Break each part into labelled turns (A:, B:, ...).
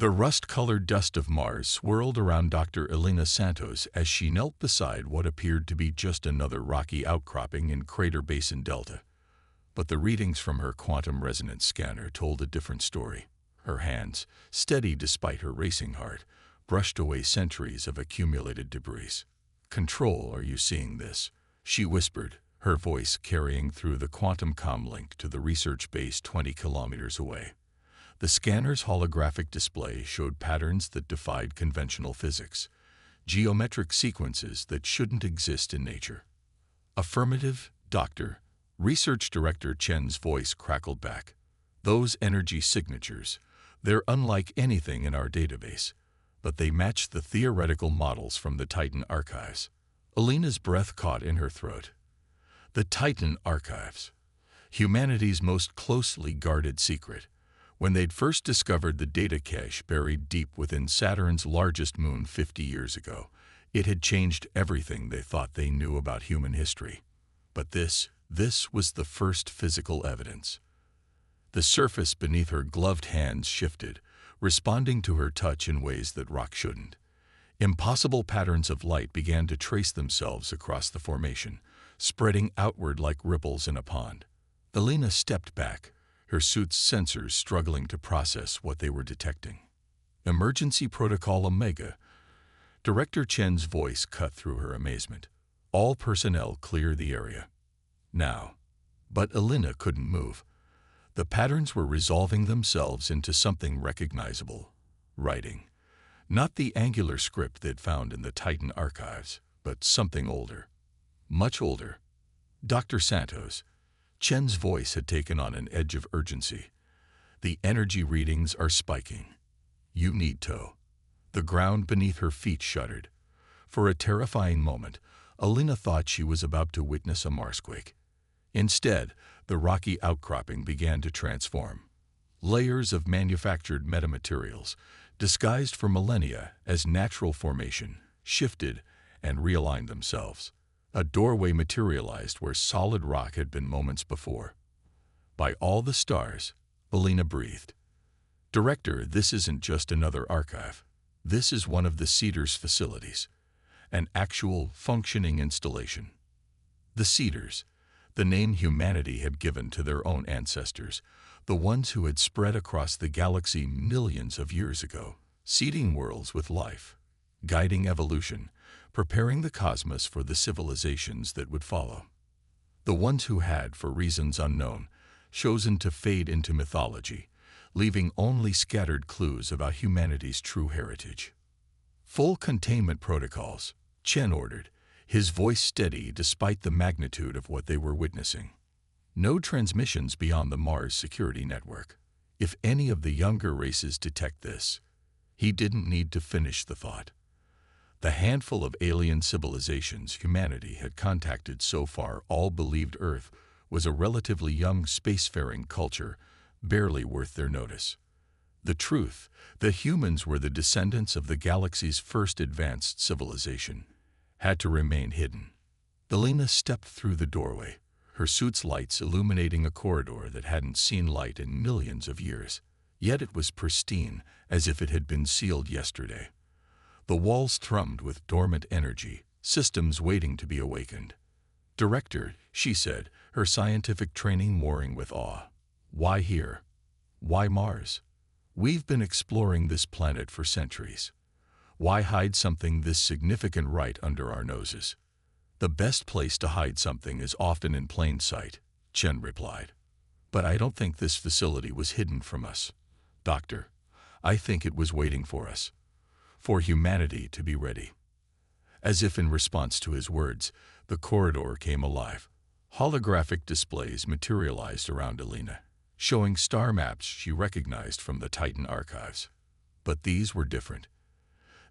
A: The rust-colored dust of Mars swirled around Dr. Elena Santos as she knelt beside what appeared to be just another rocky outcropping in Crater Basin Delta. But the readings from her quantum resonance scanner told a different story. Her hands, steady despite her racing heart, brushed away centuries of accumulated debris. "Control, are you seeing this?" she whispered, her voice carrying through the quantum comlink to the research base 20 kilometers away. The scanner's holographic display showed patterns that defied conventional physics, geometric sequences that shouldn't exist in nature. "Affirmative, Doctor," Research Director Chen's voice crackled back. "Those energy signatures, they're unlike anything in our database, but they match the theoretical models from the Titan archives." Elena's breath caught in her throat. The Titan archives, humanity's most closely guarded secret. When they'd first discovered the data cache buried deep within Saturn's largest moon 50 years ago, it had changed everything they thought they knew about human history. But this was the first physical evidence. The surface beneath her gloved hands shifted, responding to her touch in ways that rock shouldn't. Impossible patterns of light began to trace themselves across the formation, spreading outward like ripples in a pond. Elena stepped back, her suit's sensors struggling to process what they were detecting. "Emergency Protocol Omega." Director Chen's voice cut through her amazement. "All personnel clear the area. Now." But Elena couldn't move. The patterns were resolving themselves into something recognizable. Writing. Not the angular script they'd found in the Titan archives, but something older. Much older. "Dr. Santos." Chen's voice had taken on an edge of urgency. "The energy readings are spiking. You need to." The ground beneath her feet shuddered. For a terrifying moment, Elena thought she was about to witness a Marsquake. Instead, the rocky outcropping began to transform. Layers of manufactured metamaterials, disguised for millennia as natural formation, shifted and realigned themselves. A doorway materialized where solid rock had been moments before. "By all the stars," Elena breathed. "Director, this isn't just another archive. This is one of the Cedars facilities. An actual, functioning installation." The Cedars, the name humanity had given to their own ancestors, the ones who had spread across the galaxy millions of years ago, seeding worlds with life, guiding evolution, preparing the cosmos for the civilizations that would follow. The ones who had, for reasons unknown, chosen to fade into mythology, leaving only scattered clues about humanity's true heritage. "Full containment protocols," Chen ordered, his voice steady despite the magnitude of what they were witnessing. "No transmissions beyond the Mars security network. If any of the younger races detect this..." He didn't need to finish the thought. The handful of alien civilizations humanity had contacted so far all believed Earth was a relatively young spacefaring culture, barely worth their notice. The truth, the humans were the descendants of the galaxy's first advanced civilization, had to remain hidden. Elena stepped through the doorway, her suit's lights illuminating a corridor that hadn't seen light in millions of years. Yet it was pristine, as if it had been sealed yesterday. The walls thrummed with dormant energy, systems waiting to be awakened. "Director," she said, her scientific training warring with awe. "Why here? Why Mars? We've been exploring this planet for centuries. Why hide something this significant right under our noses?" "The best place to hide something is often in plain sight," Chen replied. "But I don't think this facility was hidden from us, Doctor. I think it was waiting for us. For humanity to be ready." As if in response to his words, the corridor came alive. Holographic displays materialized around Elena, showing star maps she recognized from the Titan archives. But these were different.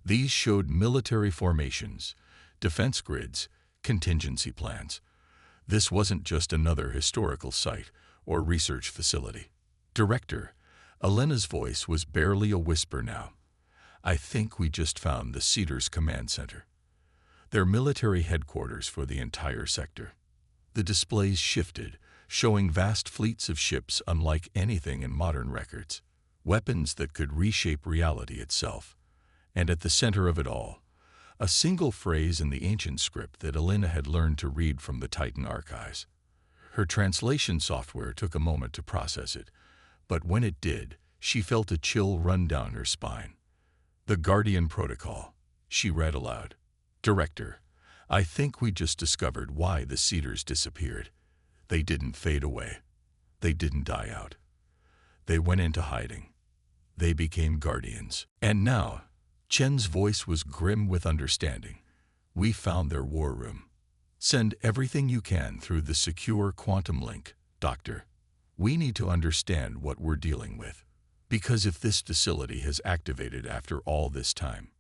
A: These showed military formations, defense grids, contingency plans. This wasn't just another historical site or research facility. "Director," Elena's voice was barely a whisper now. "I think we just found the Cedars Command Center. Their military headquarters for the entire sector." The displays shifted, showing vast fleets of ships unlike anything in modern records. weapons that could reshape reality itself. And at the center of it all, a single phrase in the ancient script that Elena had learned to read from the Titan archives. Her translation software took a moment to process it, but when it did, she felt a chill run down her spine. "The Guardian Protocol," she read aloud. "Director, I think we just discovered why the Cedars disappeared. They didn't fade away. They didn't die out. They went into hiding. They became Guardians. And now," Chen's voice was grim with understanding, "we found their war room. Send everything you can through the secure quantum link, Doctor. We need to understand what we're dealing with. Because if this facility has activated after all this time,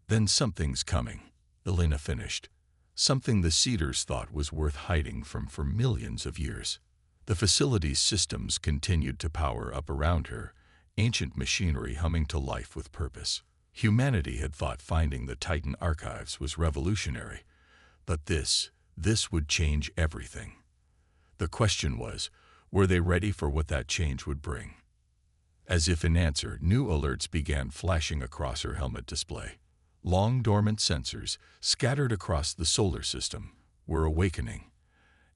A: then something's coming," Elena finished. "Something the Cedars thought was worth hiding from for millions of years." The facility's systems continued to power up around her, ancient machinery humming to life with purpose. Humanity had thought finding the Titan archives was revolutionary, but this would change everything. The question was, were they ready for what that change would bring? As if in answer, new alerts began flashing across her helmet display. Long dormant sensors, scattered across the solar system, were awakening,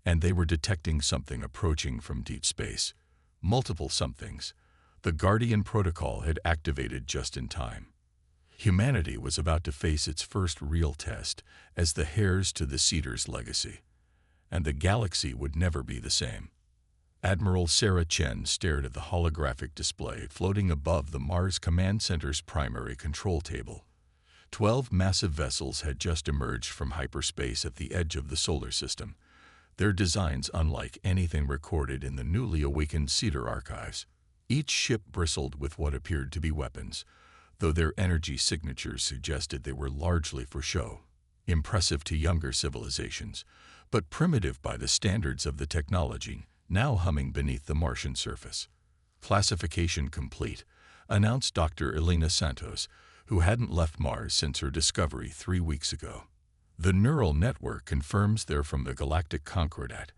A: and they were detecting something approaching from deep space. Multiple somethings. The Guardian Protocol had activated just in time. Humanity was about to face its first real test as the heirs to the Cedars' legacy, and the galaxy would never be the same. Admiral Sarah Chen stared at the holographic display floating above the Mars Command Center's primary control table. 12 massive vessels had just emerged from hyperspace at the edge of the solar system, their designs unlike anything recorded in the newly awakened Cedar archives. Each ship bristled with what appeared to be weapons, though their energy signatures suggested they were largely for show. Impressive to younger civilizations, but primitive by the standards of the technology now humming beneath the Martian surface. "Classification complete," announced Dr. Elena Santos, who hadn't left Mars since her discovery 3 weeks ago. "The neural network confirms they're from the Galactic Concordat,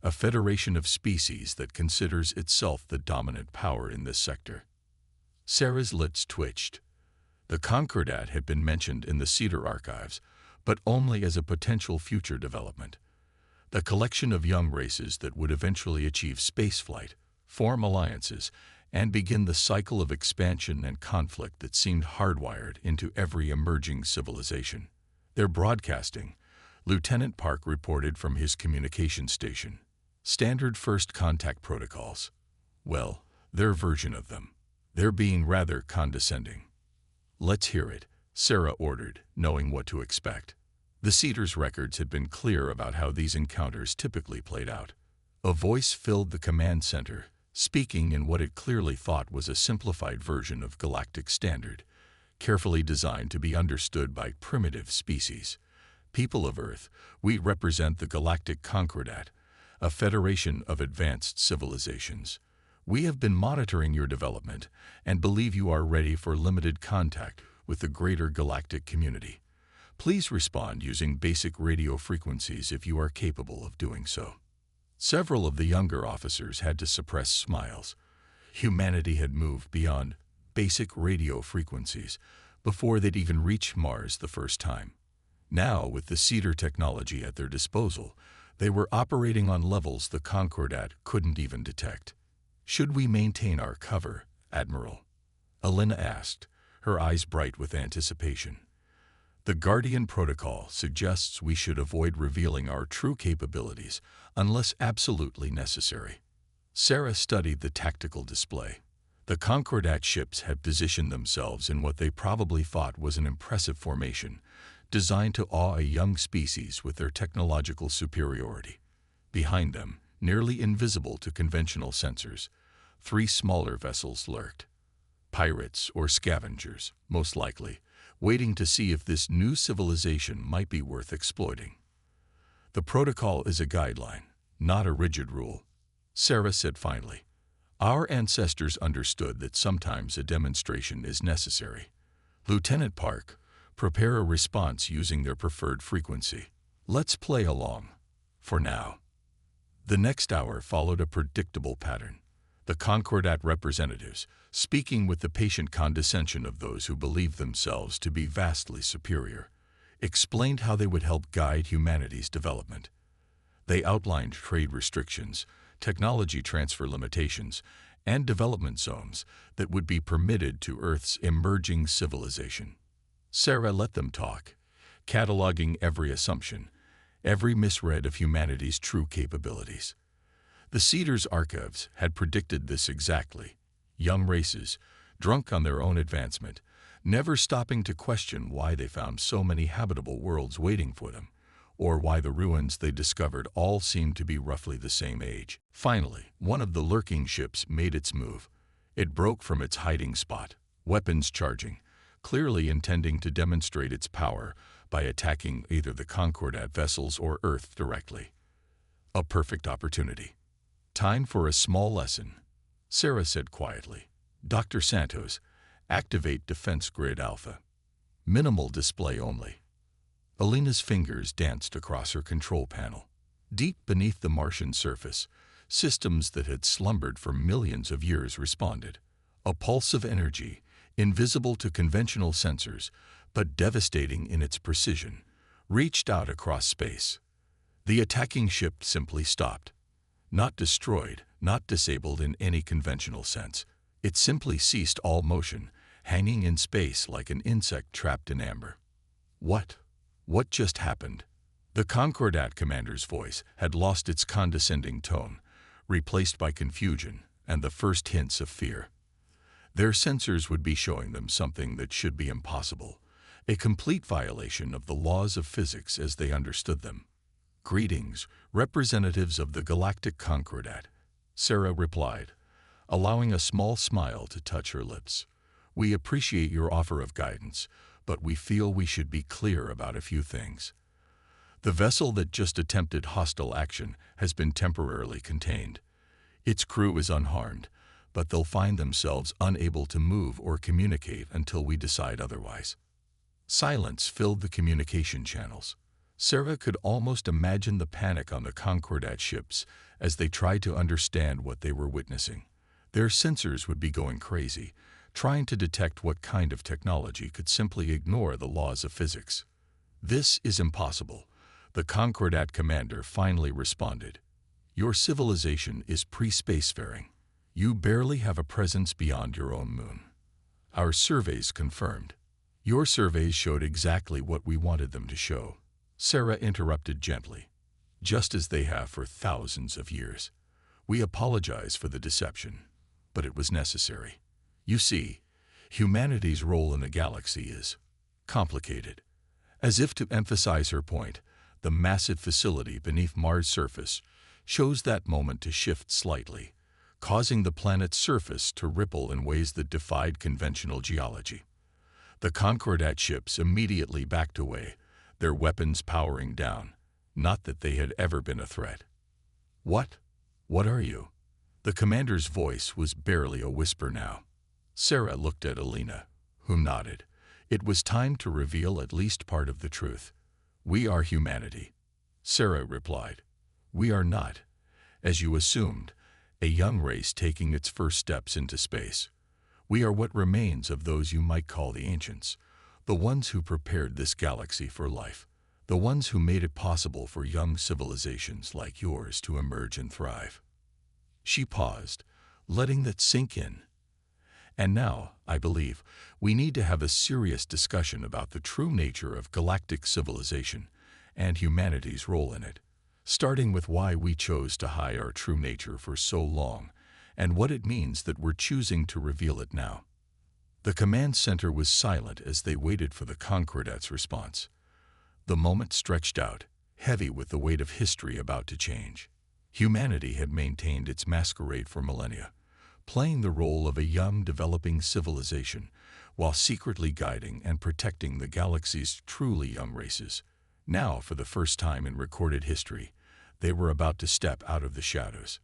A: a federation of species that considers itself the dominant power in this sector." Sarah's lips twitched. The Concordat had been mentioned in the Cedar archives, but only as a potential future development. The collection of young races that would eventually achieve spaceflight, form alliances, and begin the cycle of expansion and conflict that seemed hardwired into every emerging civilization. "They're broadcasting," Lieutenant Park reported from his communication station. "Standard first contact protocols. Well, their version of them. They're being rather condescending." "Let's hear it," Sarah ordered, knowing what to expect. The Cedars records had been clear about how these encounters typically played out. A voice filled the command center, speaking in what it clearly thought was a simplified version of Galactic Standard, carefully designed to be understood by primitive species. "People of Earth, we represent the Galactic Concordat, a federation of advanced civilizations. We have been monitoring your development and believe you are ready for limited contact with the greater galactic community. Please respond using basic radio frequencies if you are capable of doing so." Several of the younger officers had to suppress smiles. Humanity had moved beyond basic radio frequencies before they'd even reached Mars the first time. Now, with the Cedar technology at their disposal, they were operating on levels the Concordat couldn't even detect. "Should we maintain our cover, Admiral?" Elena asked, her eyes bright with anticipation. "The Guardian Protocol suggests we should avoid revealing our true capabilities unless absolutely necessary." Sarah studied the tactical display. The Concordat ships had positioned themselves in what they probably thought was an impressive formation, designed to awe a young species with their technological superiority. Behind them, nearly invisible to conventional sensors, 3 smaller vessels lurked. Pirates or scavengers, most likely, waiting to see if this new civilization might be worth exploiting. "The protocol is a guideline, not a rigid rule," Sarah said finally. "Our ancestors understood that sometimes a demonstration is necessary. Lieutenant Park, prepare a response using their preferred frequency. Let's play along. For now." The next hour followed a predictable pattern. The Concordat representatives, speaking with the patient condescension of those who believe themselves to be vastly superior, explained how they would help guide humanity's development. They outlined trade restrictions, technology transfer limitations, and development zones that would be permitted to Earth's emerging civilization. Sarah let them talk, cataloging every assumption, every misread of humanity's true capabilities. The Cedars archives had predicted this exactly. Young races, drunk on their own advancement, never stopping to question why they found so many habitable worlds waiting for them, or why the ruins they discovered all seemed to be roughly the same age. Finally, one of the lurking ships made its move. It broke from its hiding spot, weapons charging, clearly intending to demonstrate its power by attacking either the Concordat vessels or Earth directly. A perfect opportunity. Time for a small lesson, Sarah said quietly. Dr. Santos, activate Defense Grid Alpha. Minimal display only. Alina's fingers danced across her control panel. Deep beneath the Martian surface, systems that had slumbered for millions of years responded. A pulse of energy, invisible to conventional sensors, but devastating in its precision, reached out across space. The attacking ship simply stopped. Not destroyed, not disabled in any conventional sense. It simply ceased all motion, hanging in space like an insect trapped in amber. What just happened? The Concordat commander's voice had lost its condescending tone, replaced by confusion and the first hints of fear. Their sensors would be showing them something that should be impossible, a complete violation of the laws of physics as they understood them. Greetings, representatives of the Galactic Concordat, Sarah replied, allowing a small smile to touch her lips. We appreciate your offer of guidance, but we feel we should be clear about a few things. The vessel that just attempted hostile action has been temporarily contained. Its crew is unharmed, but they'll find themselves unable to move or communicate until we decide otherwise. Silence filled the communication channels. Sarah could almost imagine the panic on the Concordat ships as they tried to understand what they were witnessing. Their sensors would be going crazy, trying to detect what kind of technology could simply ignore the laws of physics. This is impossible, the Concordat commander finally responded. Your civilization is pre-spacefaring. You barely have a presence beyond your own moon. Our surveys confirmed. Your surveys showed exactly what we wanted them to show. Sarah interrupted gently, just as they have for thousands of years. We apologize for the deception, but it was necessary. You see, humanity's role in the galaxy is complicated. As if to emphasize her point, the massive facility beneath Mars' surface chose that moment to shift slightly, causing the planet's surface to ripple in ways that defied conventional geology. The Concordat ships immediately backed away, their weapons powering down, not that they had ever been a threat. What are you? The commander's voice was barely a whisper now. Sarah looked at Alina, who nodded. It was time to reveal at least part of the truth. We are humanity. Sarah replied. We are not, as you assumed, a young race taking its first steps into space. We are what remains of those you might call the ancients, the ones who prepared this galaxy for life, the ones who made it possible for young civilizations like yours to emerge and thrive. She paused, letting that sink in. And now, I believe, we need to have a serious discussion about the true nature of galactic civilization and humanity's role in it, starting with why we chose to hide our true nature for so long and what it means that we're choosing to reveal it now. The command center was silent as they waited for the Concordat's response. The moment stretched out, heavy with the weight of history about to change. Humanity had maintained its masquerade for millennia, playing the role of a young, developing civilization while secretly guiding and protecting the galaxy's truly young races. Now, for the first time in recorded history, they were about to step out of the shadows.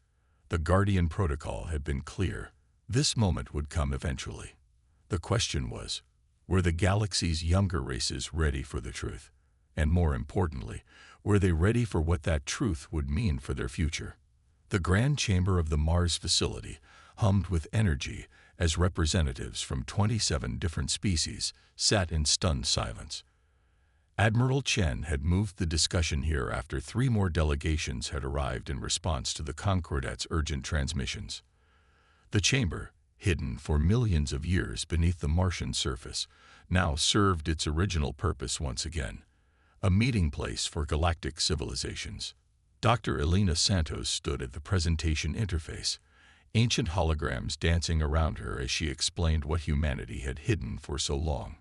A: The Guardian Protocol had been clear. This moment would come eventually. The question was, were the galaxy's younger races ready for the truth? And more importantly, were they ready for what that truth would mean for their future? The Grand Chamber of the Mars facility, hummed with energy as representatives from 27 different species sat in stunned silence. Admiral Chen had moved the discussion here after 3 more delegations had arrived in response to the Concordat's urgent transmissions. The chamber, hidden for millions of years beneath the Martian surface, now served its original purpose once again, a meeting place for galactic civilizations. Dr. Elena Santos stood at the presentation interface, ancient holograms dancing around her as she explained what humanity had hidden for so long.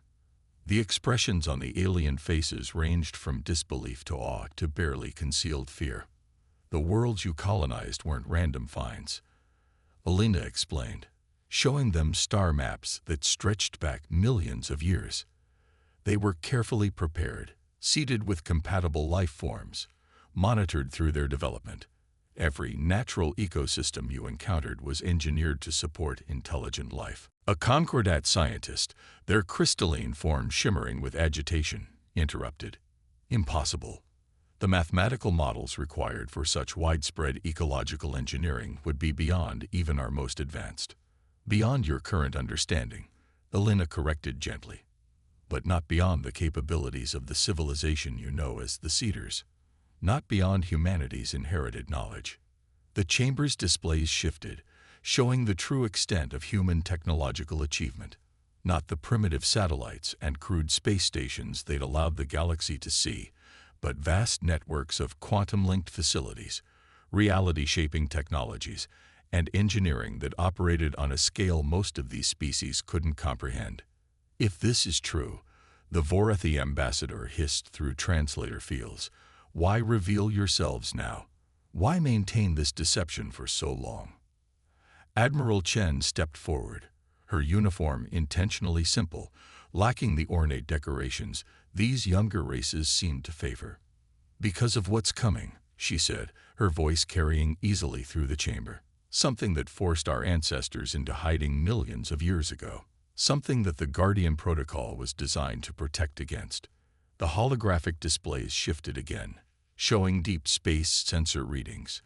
A: The expressions on the alien faces ranged from disbelief to awe to barely concealed fear. The worlds you colonized weren't random finds, Elena explained, showing them star maps that stretched back millions of years. They were carefully prepared, seeded with compatible life forms, monitored through their development. Every natural ecosystem you encountered was engineered to support intelligent life. A Concordat scientist, their crystalline form shimmering with agitation, interrupted. Impossible. The mathematical models required for such widespread ecological engineering would be beyond even our most advanced. Beyond your current understanding, Elena corrected gently. But not beyond the capabilities of the civilization you know as the Cedars. Not beyond humanity's inherited knowledge. The chamber's displays shifted, showing the true extent of human technological achievement. Not the primitive satellites and crude space stations they'd allowed the galaxy to see, but vast networks of quantum-linked facilities, reality-shaping technologies, and engineering that operated on a scale most of these species couldn't comprehend. If this is true, the Vorathi ambassador hissed through translator fields, why reveal yourselves now? Why maintain this deception for so long? Admiral Chen stepped forward, her uniform intentionally simple, lacking the ornate decorations these younger races seemed to favor. Because of what's coming, she said, her voice carrying easily through the chamber. Something that forced our ancestors into hiding millions of years ago. Something that the Guardian Protocol was designed to protect against. The holographic displays shifted again, showing deep space sensor readings.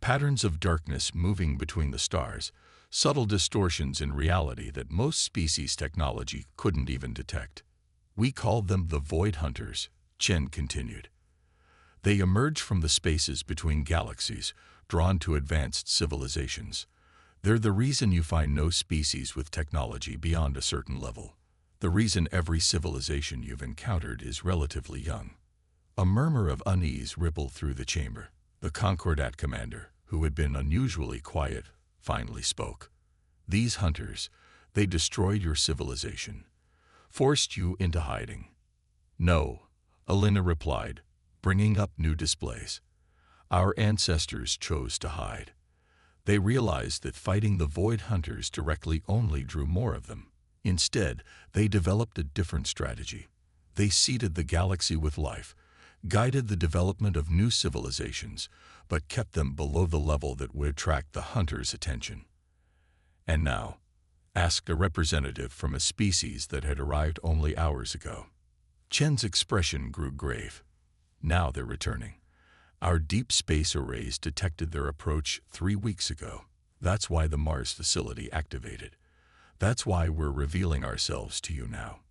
A: Patterns of darkness moving between the stars, subtle distortions in reality that most species technology couldn't even detect. We called them the Void Hunters, Chen continued. They emerge from the spaces between galaxies, drawn to advanced civilizations. They're the reason you find no species with technology beyond a certain level. The reason every civilization you've encountered is relatively young. A murmur of unease rippled through the chamber. The Concordat commander, who had been unusually quiet, finally spoke. These hunters, they destroyed your civilization, forced you into hiding. No, Elena replied, bringing up new displays. Our ancestors chose to hide. They realized that fighting the Void Hunters directly only drew more of them. Instead, they developed a different strategy. They seeded the galaxy with life, guided the development of new civilizations, but kept them below the level that would attract the hunters' attention. And now, asked a representative from a species that had arrived only hours ago. Chen's expression grew grave. Now they're returning. Our deep space arrays detected their approach 3 weeks ago. That's why the Mars facility activated. That's why we're revealing ourselves to you now.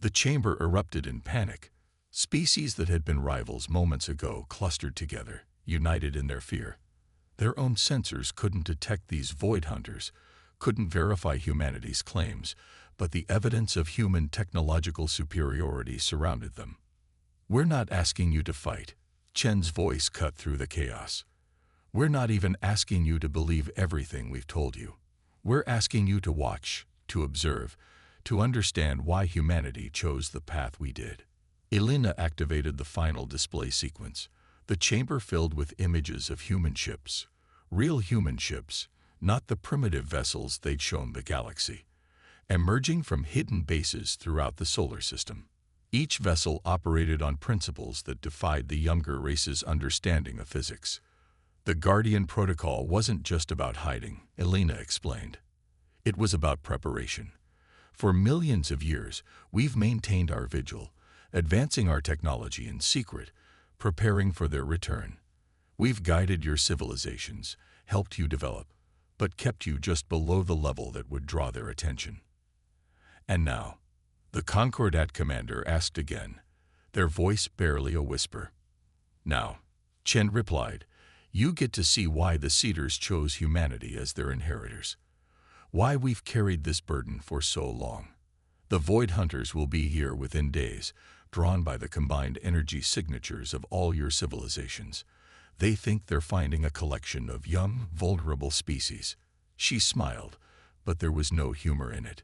A: The chamber erupted in panic. Species that had been rivals moments ago clustered together, united in their fear. Their own sensors couldn't detect these Void Hunters, couldn't verify humanity's claims, but the evidence of human technological superiority surrounded them. We're not asking you to fight. Chen's voice cut through the chaos. We're not even asking you to believe everything we've told you. We're asking you to watch, to observe, to understand why humanity chose the path we did. Elena activated the final display sequence, the chamber filled with images of human ships, real human ships, not the primitive vessels they'd shown the galaxy, emerging from hidden bases throughout the solar system. Each vessel operated on principles that defied the younger race's understanding of physics. The Guardian Protocol wasn't just about hiding, Elena explained. It was about preparation. For millions of years, we've maintained our vigil, advancing our technology in secret, preparing for their return. We've guided your civilizations, helped you develop, but kept you just below the level that would draw their attention. And now, the Concordat commander asked again, their voice barely a whisper. Now, Chen replied, you get to see why the Cedars chose humanity as their inheritors. Why we've carried this burden for so long. The Void Hunters will be here within days, drawn by the combined energy signatures of all your civilizations. They think they're finding a collection of young, vulnerable species. She smiled, but there was no humor in it.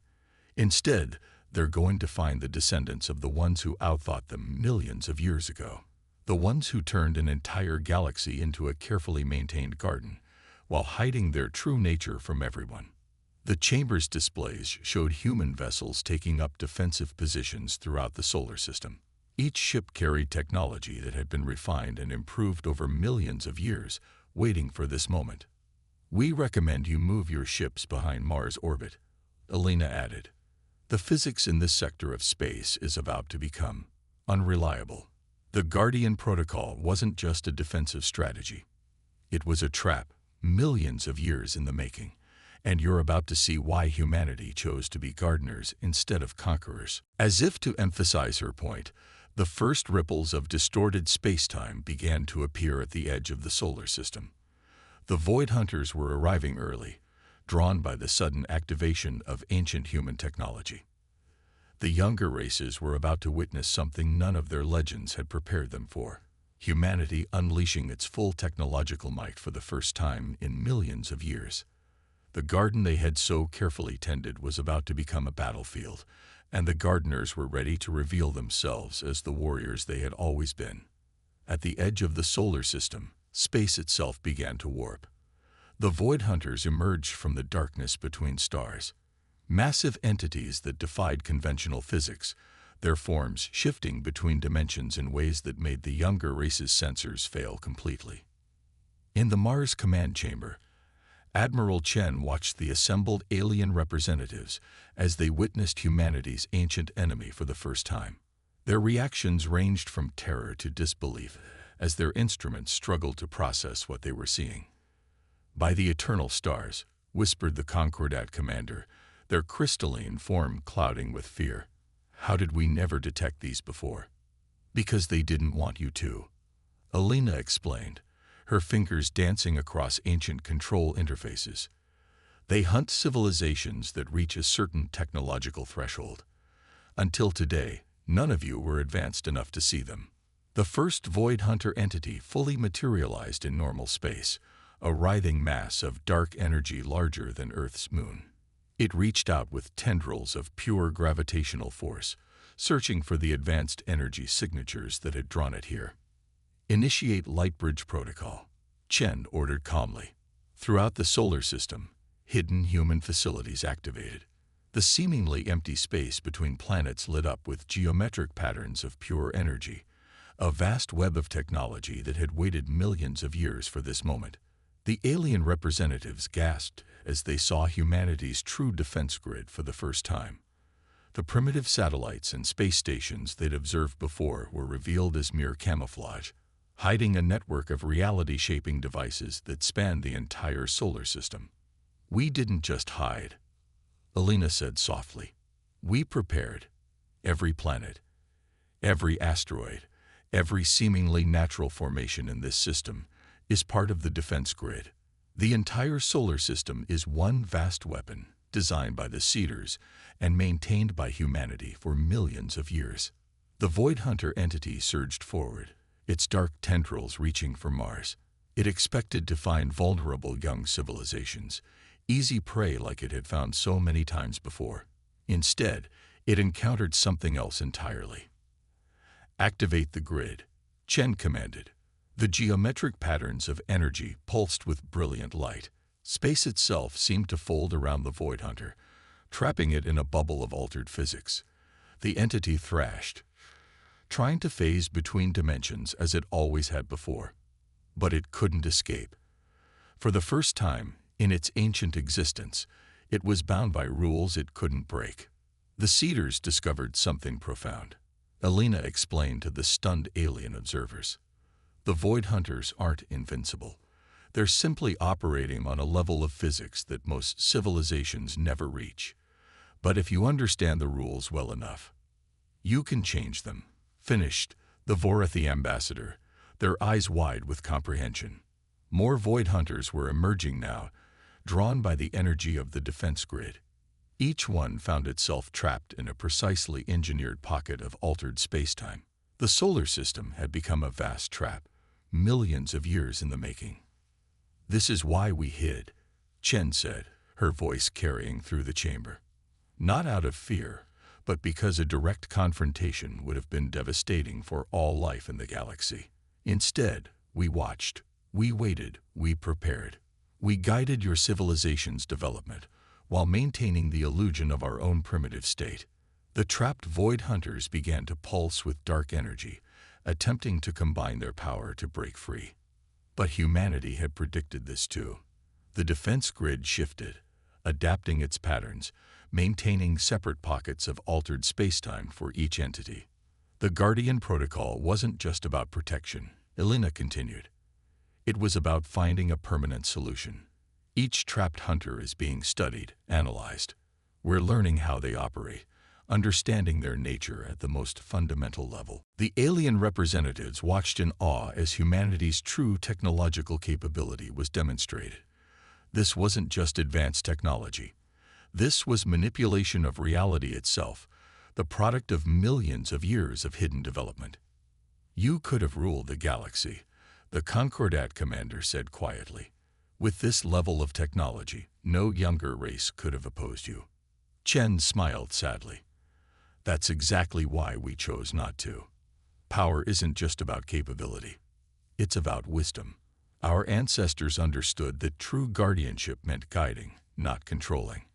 A: Instead, they're going to find the descendants of the ones who outthought them millions of years ago. The ones who turned an entire galaxy into a carefully maintained garden, while hiding their true nature from everyone. The chamber's displays showed human vessels taking up defensive positions throughout the solar system. Each ship carried technology that had been refined and improved over millions of years, waiting for this moment. We recommend you move your ships behind Mars' orbit, Alina added. The physics in this sector of space is about to become unreliable. The Guardian Protocol wasn't just a defensive strategy. It was a trap, millions of years in the making. And you're about to see why humanity chose to be gardeners instead of conquerors. As if to emphasize her point, the first ripples of distorted space-time began to appear at the edge of the solar system. The Void Hunters were arriving early, drawn by the sudden activation of ancient human technology. The younger races were about to witness something none of their legends had prepared them for. Humanity unleashing its full technological might for the first time in millions of years. The garden they had so carefully tended was about to become a battlefield, and the gardeners were ready to reveal themselves as the warriors they had always been. At the edge of the solar system, space itself began to warp. The Void Hunters emerged from the darkness between stars. Massive entities that defied conventional physics, their forms shifting between dimensions in ways that made the younger race's sensors fail completely. In the Mars command chamber, Admiral Chen watched the assembled alien representatives as they witnessed humanity's ancient enemy for the first time. Their reactions ranged from terror to disbelief as their instruments struggled to process what they were seeing. By the eternal stars, whispered the Concordat commander, their crystalline form clouding with fear. How did we never detect these before? Because they didn't want you to. Alina explained, her fingers dancing across ancient control interfaces. They hunt civilizations that reach a certain technological threshold. Until today, none of you were advanced enough to see them. The first Void Hunter entity fully materialized in normal space, a writhing mass of dark energy larger than Earth's moon. It reached out with tendrils of pure gravitational force, searching for the advanced energy signatures that had drawn it here. Initiate Lightbridge Protocol, Chen ordered calmly. Throughout the solar system, hidden human facilities activated. The seemingly empty space between planets lit up with geometric patterns of pure energy, a vast web of technology that had waited millions of years for this moment. The alien representatives gasped as they saw humanity's true defense grid for the first time. The primitive satellites and space stations they'd observed before were revealed as mere camouflage, hiding a network of reality-shaping devices that spanned the entire solar system. We didn't just hide, Alina said softly. We prepared. Every planet, every asteroid, every seemingly natural formation in this system is part of the defense grid. The entire solar system is one vast weapon designed by the Cedars and maintained by humanity for millions of years. The Void Hunter entity surged forward, its dark tendrils reaching for Mars. It expected to find vulnerable young civilizations, easy prey like it had found so many times before. Instead, it encountered something else entirely. Activate the grid, Chen commanded. The geometric patterns of energy pulsed with brilliant light. Space itself seemed to fold around the Void Hunter, trapping it in a bubble of altered physics. The entity thrashed, trying to phase between dimensions as it always had before. But it couldn't escape. For the first time in its ancient existence, it was bound by rules it couldn't break. The Cedars discovered something profound, Alina explained to the stunned alien observers. The Void Hunters aren't invincible. They're simply operating on a level of physics that most civilizations never reach. But if you understand the rules well enough, you can change them. Finished, the Vorathi ambassador, their eyes wide with comprehension. More void hunters were emerging now, drawn by the energy of the defense grid. Each one found itself trapped in a precisely engineered pocket of altered spacetime. The solar system had become a vast trap, millions of years in the making. "This is why we hid," Chen said, her voice carrying through the chamber. "Not out of fear, but because a direct confrontation would have been devastating for all life in the galaxy. Instead, we watched, we waited, we prepared. We guided your civilization's development, while maintaining the illusion of our own primitive state." The trapped void hunters began to pulse with dark energy, attempting to combine their power to break free. But humanity had predicted this too. The defense grid shifted, adapting its patterns, maintaining separate pockets of altered spacetime for each entity. The Guardian Protocol wasn't just about protection, Elena continued. It was about finding a permanent solution. Each trapped hunter is being studied, analyzed. We're learning how they operate, understanding their nature at the most fundamental level. The alien representatives watched in awe as humanity's true technological capability was demonstrated. This wasn't just advanced technology. This was manipulation of reality itself, the product of millions of years of hidden development. "You could have ruled the galaxy," the Concordat commander said quietly. "With this level of technology, no younger race could have opposed you." Chen smiled sadly. "That's exactly why we chose not to. Power isn't just about capability. It's about wisdom. Our ancestors understood that true guardianship meant guiding, not controlling.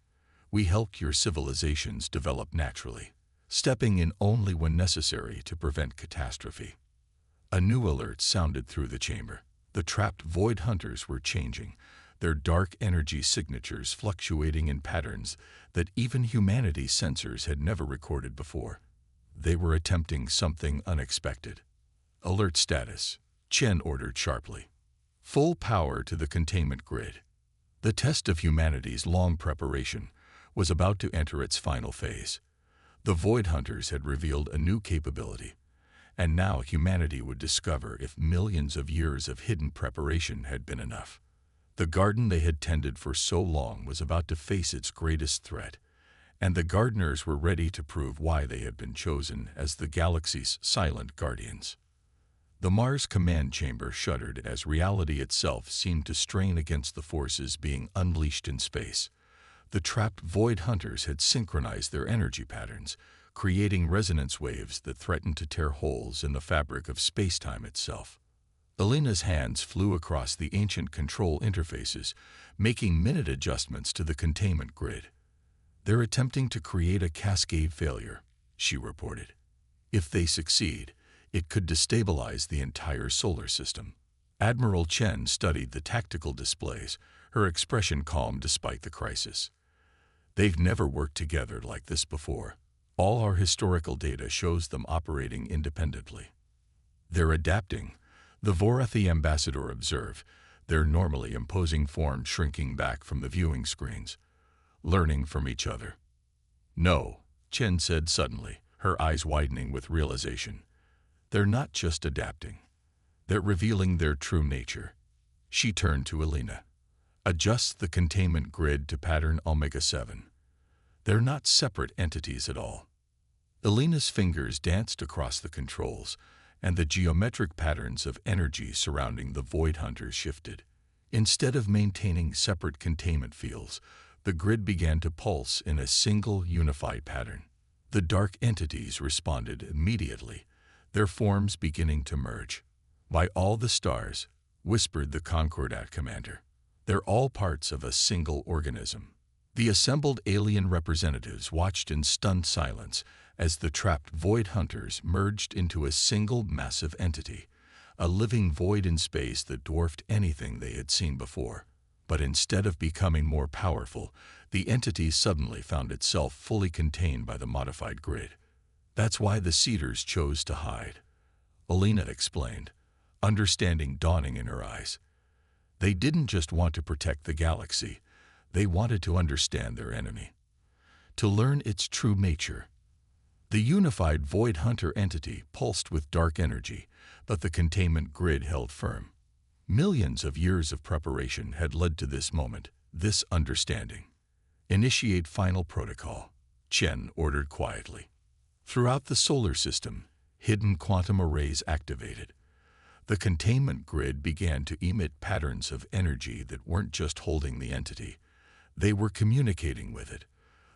A: We helped your civilizations develop naturally, stepping in only when necessary to prevent catastrophe." A new alert sounded through the chamber. The trapped void hunters were changing, their dark energy signatures fluctuating in patterns that even humanity's sensors had never recorded before. They were attempting something unexpected. "Alert status," Chen ordered sharply. "Full power to the containment grid." The test of humanity's long preparation was about to enter its final phase. The void hunters had revealed a new capability, and now humanity would discover if millions of years of hidden preparation had been enough. The garden they had tended for so long was about to face its greatest threat, and the gardeners were ready to prove why they had been chosen as the galaxy's silent guardians. The Mars command chamber shuddered as reality itself seemed to strain against the forces being unleashed in space. The trapped void hunters had synchronized their energy patterns, creating resonance waves that threatened to tear holes in the fabric of space-time itself. Elena's hands flew across the ancient control interfaces, making minute adjustments to the containment grid. "They're attempting to create a cascade failure," she reported. "If they succeed, it could destabilize the entire solar system." Admiral Chen studied the tactical displays, her expression calm despite the crisis. "They've never worked together like this before. All our historical data shows them operating independently." "They're adapting," the Vorathi ambassador observed, their normally imposing form shrinking back from the viewing screens, "learning from each other." "No," Chen said suddenly, her eyes widening with realization. "They're not just adapting. They're revealing their true nature." She turned to Elena. "Adjust the containment grid to pattern Omega-7. They're not separate entities at all." Elena's fingers danced across the controls, and the geometric patterns of energy surrounding the void hunters shifted. Instead of maintaining separate containment fields, the grid began to pulse in a single unified pattern. The dark entities responded immediately, their forms beginning to merge. "By all the stars," whispered the Concordat commander. "They're all parts of a single organism." The assembled alien representatives watched in stunned silence as the trapped void hunters merged into a single massive entity, a living void in space that dwarfed anything they had seen before. But instead of becoming more powerful, the entity suddenly found itself fully contained by the modified grid. "That's why the Cedars chose to hide," Elena explained, understanding dawning in her eyes. They didn't just want to protect the galaxy, they wanted to understand their enemy, to learn its true nature. The unified Void Hunter entity pulsed with dark energy, but the containment grid held firm. Millions of years of preparation had led to this moment, this understanding. Initiate final protocol, Chen ordered quietly. Throughout the solar system, hidden quantum arrays activated. The containment grid began to emit patterns of energy that weren't just holding the entity. They were communicating with it.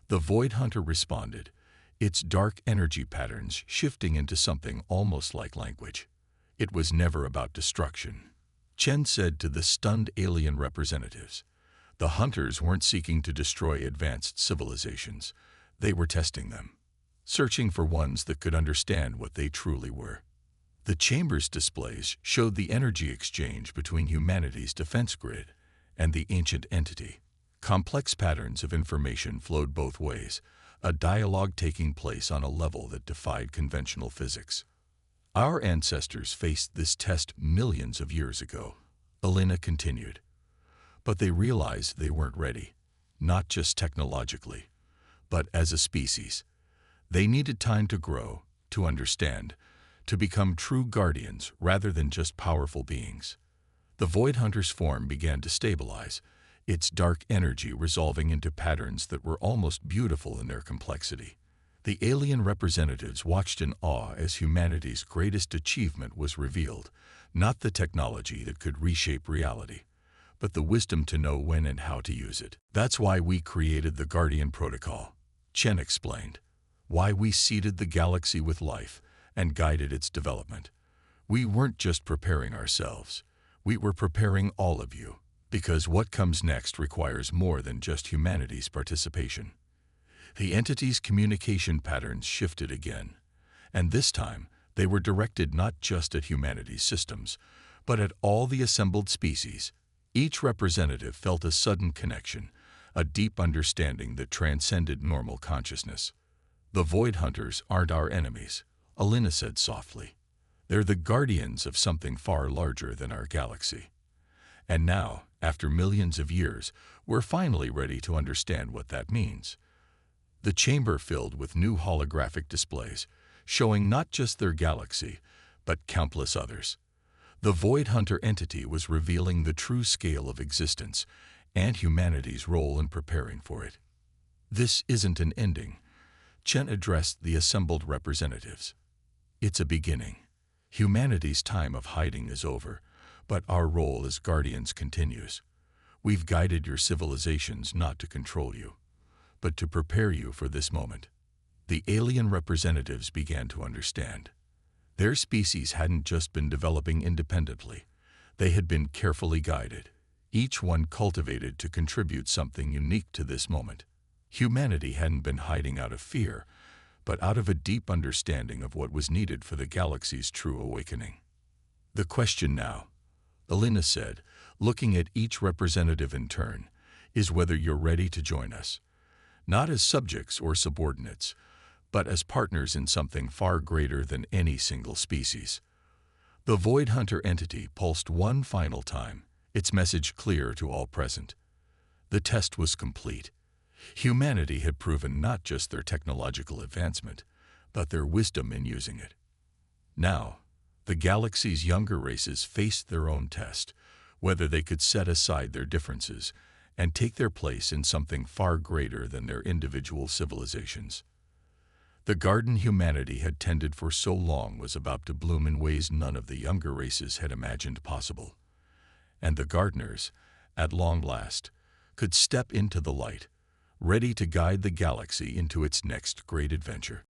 A: The Void Hunter responded, its dark energy patterns shifting into something almost like language. It was never about destruction. Chen said to the stunned alien representatives. The hunters weren't seeking to destroy advanced civilizations. They were testing them, searching for ones that could understand what they truly were. The chamber's displays showed the energy exchange between humanity's defense grid and the ancient entity. Complex patterns of information flowed both ways, a dialogue taking place on a level that defied conventional physics. Our ancestors faced this test millions of years ago, Elena continued. But they realized they weren't ready, not just technologically, but as a species. They needed time to grow, to understand, to become true guardians rather than just powerful beings. The Void Hunter's form began to stabilize, its dark energy resolving into patterns that were almost beautiful in their complexity. The alien representatives watched in awe as humanity's greatest achievement was revealed, not the technology that could reshape reality, but the wisdom to know when and how to use it. That's why we created the Guardian Protocol, Chen explained. Why we seeded the galaxy with life and guided its development. We weren't just preparing ourselves, we were preparing all of you, because what comes next requires more than just humanity's participation. The entity's communication patterns shifted again, and this time they were directed not just at humanity's systems, but at all the assembled species. Each representative felt a sudden connection, a deep understanding that transcended normal consciousness. The Void Hunters aren't our enemies, Elena said softly. They're the guardians of something far larger than our galaxy. And now, after millions of years, we're finally ready to understand what that means. The chamber filled with new holographic displays, showing not just their galaxy, but countless others. The Void Hunter entity was revealing the true scale of existence and humanity's role in preparing for it. This isn't an ending, Chen addressed the assembled representatives. It's a beginning. Humanity's time of hiding is over, but our role as guardians continues. We've guided your civilizations not to control you, but to prepare you for this moment. The alien representatives began to understand. Their species hadn't just been developing independently. They had been carefully guided, each one cultivated to contribute something unique to this moment. Humanity hadn't been hiding out of fear, but out of a deep understanding of what was needed for the galaxy's true awakening. The question now, Elena said, looking at each representative in turn, is whether you're ready to join us. Not as subjects or subordinates, but as partners in something far greater than any single species. The Void Hunter entity pulsed one final time, its message clear to all present. The test was complete. Humanity had proven not just their technological advancement, but their wisdom in using it. Now, the galaxy's younger races faced their own test, whether they could set aside their differences and take their place in something far greater than their individual civilizations. The garden humanity had tended for so long was about to bloom in ways none of the younger races had imagined possible. And the gardeners, at long last, could step into the light, ready to guide the galaxy into its next great adventure.